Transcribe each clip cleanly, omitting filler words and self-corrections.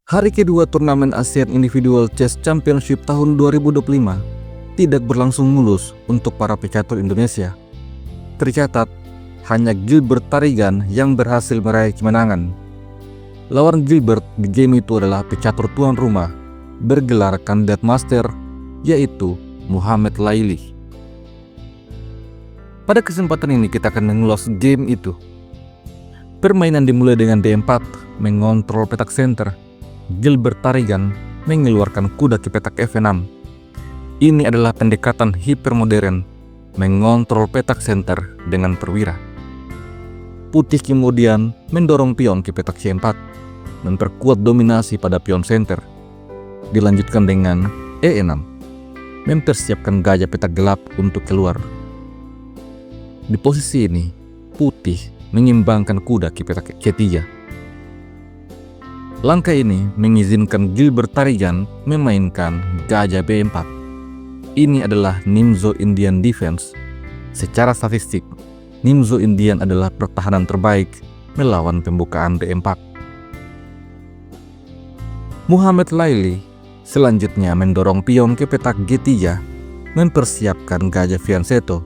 Hari kedua turnamen ASEAN Individual Chess Championship tahun 2025 tidak berlangsung mulus untuk para pecatur Indonesia. Tercatat, hanya Gilbert Tarigan yang berhasil meraih kemenangan. Lawan Gilbert di game itu adalah pecatur tuan rumah bergelar kandidat master, yaitu Muhammad Laili. Pada kesempatan ini kita akan mengulas game itu. Permainan dimulai dengan D4 mengontrol petak center. Gilbert Tarigan mengeluarkan kuda ke petak F6. Ini adalah pendekatan hipermodern mengontrol petak center dengan perwira. Putih kemudian mendorong pion ke petak C4, memperkuat dominasi pada pion center. Dilanjutkan dengan E6, mempersiapkan gajah petak gelap untuk keluar. Di posisi ini, putih mengimbangkan kuda ke petak C3. Langkah ini mengizinkan Gilbert Tarigan memainkan gajah B4. Ini adalah Nimzo Indian Defense. Secara statistik, Nimzo Indian adalah pertahanan terbaik melawan pembukaan D4. Muhammad Laili selanjutnya mendorong pion ke petak G3, mempersiapkan gajah fianchetto.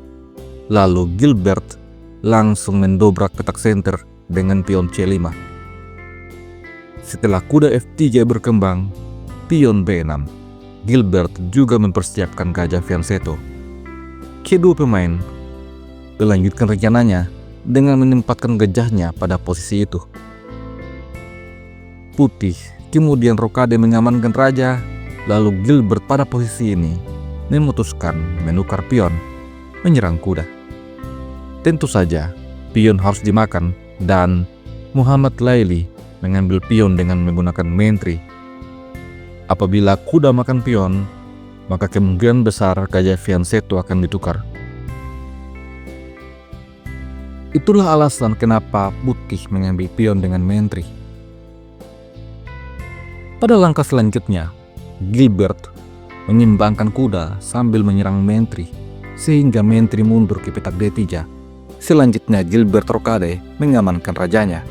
Lalu Gilbert langsung mendobrak petak center dengan pion C5. Setelah kuda F3 berkembang, pion B6, Gilbert juga mempersiapkan gajah fianchetto. Kedua pemain melanjutkan rencananya dengan menempatkan gajahnya pada posisi itu. Putih kemudian rokade mengamankan raja, lalu Gilbert pada posisi ini memutuskan menukar pion, menyerang kuda. Tentu saja, pion harus dimakan dan Muhammad Laili mengambil pion dengan menggunakan main tree. Apabila kuda makan pion, maka kemungkinan besar gajah fianchetto akan ditukar. Itulah alasan kenapa putih mengambil pion dengan main tree. Pada langkah selanjutnya, Gilbert menyimbangkan kuda sambil menyerang main tree, sehingga main tree mundur ke petak D3. Selanjutnya Gilbert rokade mengamankan rajanya.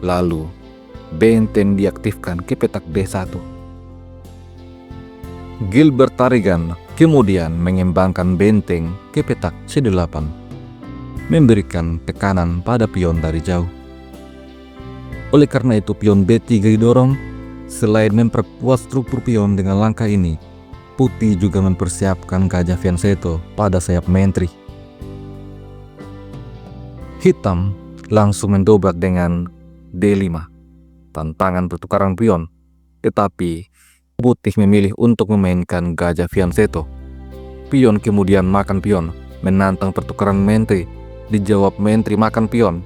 Lalu benteng diaktifkan ke petak D1. Gilbert Tarigan kemudian mengembangkan benteng ke petak C8, memberikan tekanan pada pion dari jauh. Oleh karena itu pion B3 didorong. Selain memperkuat struktur pion dengan langkah ini, putih juga mempersiapkan gajah fianchetto pada sayap main tree. Hitam langsung mendobrak dengan D5. Tantangan pertukaran pion, tetapi putih memilih untuk memainkan gajah fianchetto. Pion kemudian makan pion, menantang pertukaran main tree. Dijawab main tree makan pion,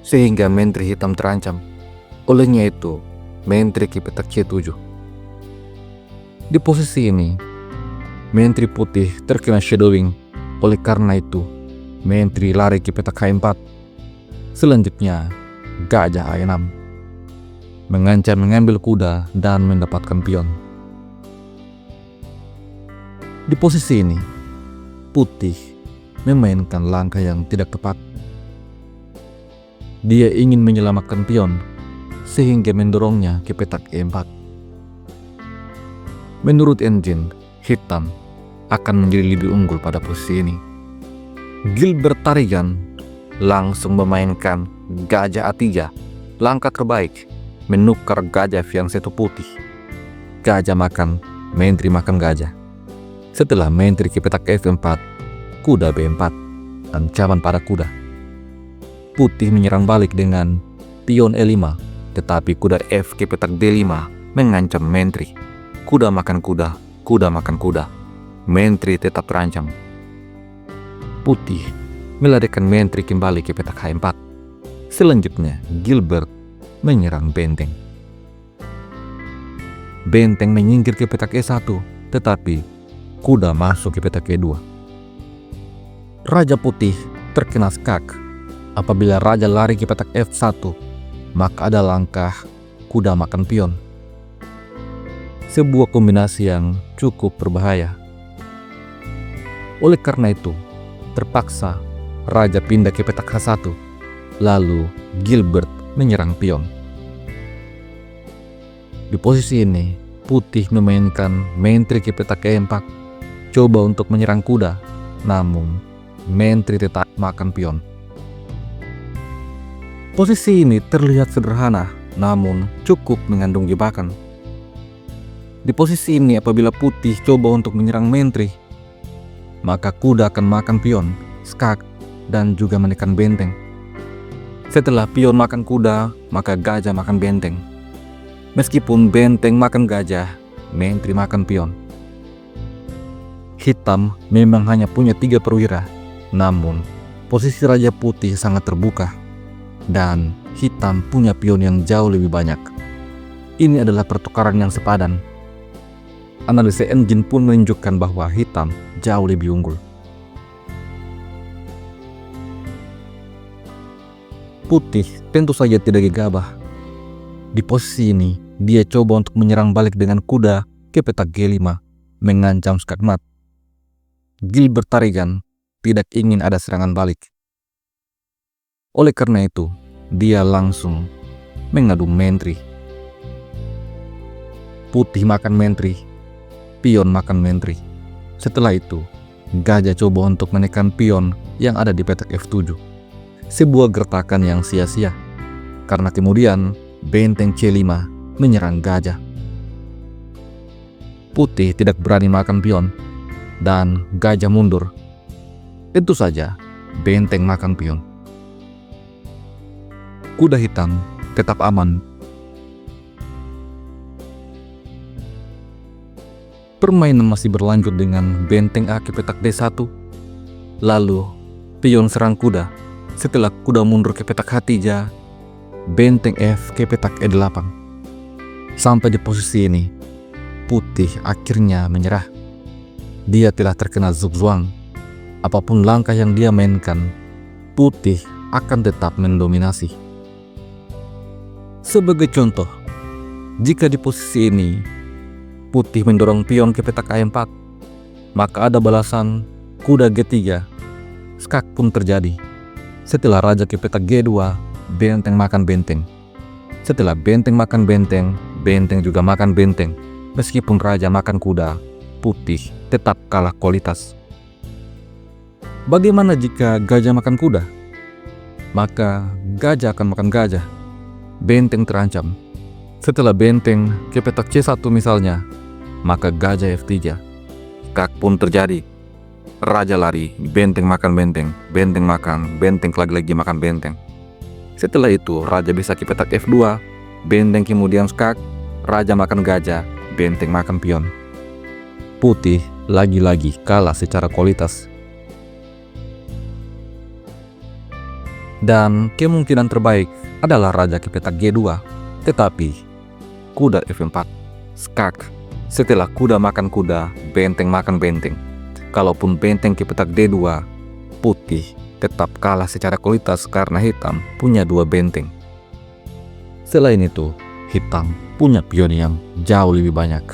sehingga main tree hitam terancam. Olehnya itu, main tree ke petak C7. Di posisi ini, main tree putih terkena shadowing. Oleh karena itu, main tree lari ke petak H4. Selanjutnya, gajah A6. Mengancam mengambil kuda dan mendapatkan pion. Di posisi ini, putih memainkan langkah yang tidak tepat. Dia ingin menyelamatkan pion, sehingga mendorongnya ke petak E4. Menurut engine, hitam akan menjadi lebih unggul pada posisi ini. Gilbert Tarigan langsung memainkan gajah A3, langkah terbaik, menukar gajah fianchetto putih. Gajah makan, main tree makan gajah. Setelah main tree ke petak F4, kuda B4, ancaman pada kuda. Putih menyerang balik dengan pion E5, tetapi kuda F ke petak D5 mengancam main tree. Kuda makan kuda, kuda makan kuda. Main tree tetap terancam. Putih melarikan main tree kembali ke petak H4. Selanjutnya, Gilbert menyerang benteng. Benteng menyingkir ke petak E1, tetapi kuda masuk ke petak E2. Raja putih terkena skak. Apabila raja lari ke petak F1, maka ada langkah kuda makan pion. Sebuah kombinasi yang cukup berbahaya. Oleh karena itu, terpaksa raja pindah ke petak H1. Lalu Gilbert menyerang pion. Di posisi ini, putih memainkan menteri ke petak keempat, coba untuk menyerang kuda, namun menteri tetap makan pion. Posisi ini terlihat sederhana, namun cukup mengandung jebakan. Di posisi ini apabila putih coba untuk menyerang menteri, maka kuda akan makan pion, skak, dan juga menekan benteng. Setelah pion makan kuda, maka gajah makan benteng. Meskipun benteng makan gajah, menteri makan pion. Hitam memang hanya punya 3 perwira, namun posisi Raja Putih sangat terbuka, dan hitam punya pion yang jauh lebih banyak. Ini adalah pertukaran yang sepadan. Analisa engine pun menunjukkan bahwa hitam jauh lebih unggul. Putih tentu saja tidak gegabah. Di posisi ini, dia coba untuk menyerang balik dengan kuda ke petak G5, mengancam skakmat. Gilbert Tarigan tidak ingin ada serangan balik. Oleh karena itu, dia langsung mengadu menteri. Putih makan menteri, pion makan menteri. Setelah itu, gajah coba untuk menekan pion yang ada di petak F7. Sebuah gertakan yang sia-sia, karena kemudian benteng C5 menyerang gajah. Putih tidak berani makan pion, dan gajah mundur. Tentu saja, benteng makan pion. Kuda hitam tetap aman. Permainan masih berlanjut dengan benteng A ke petak D1. Lalu, pion serang kuda. Setelah kuda mundur ke petak H3, benteng F ke petak E8. Sampai di posisi ini, putih akhirnya menyerah. Dia telah terkena zugzwang. Apapun langkah yang dia mainkan, putih akan tetap mendominasi. Sebagai contoh, jika di posisi ini, putih mendorong pion ke petak A4, maka ada balasan kuda G3, skak pun terjadi. Setelah raja ke petak G2, benteng makan benteng. Setelah benteng makan benteng, benteng juga makan benteng. Meskipun raja makan kuda, putih tetap kalah kualitas. Bagaimana jika gajah makan kuda? Maka gajah akan makan gajah. Benteng terancam. Setelah benteng ke petak C1 misalnya, maka gajah F3. Skak pun terjadi. Raja lari, benteng makan benteng, benteng makan, benteng lagi-lagi makan benteng. Setelah itu, raja bisa ke petak F2, benteng kemudian skak, raja makan gajah, benteng makan pion. Putih lagi-lagi kalah secara kualitas. Dan kemungkinan terbaik adalah raja ke petak G2, tetapi kuda F4, skak. Setelah kuda makan kuda, benteng makan benteng. Kalaupun benteng ke petak D2, putih tetap kalah secara kualitas karena hitam punya 2 benteng. Selain itu, hitam punya pion yang jauh lebih banyak.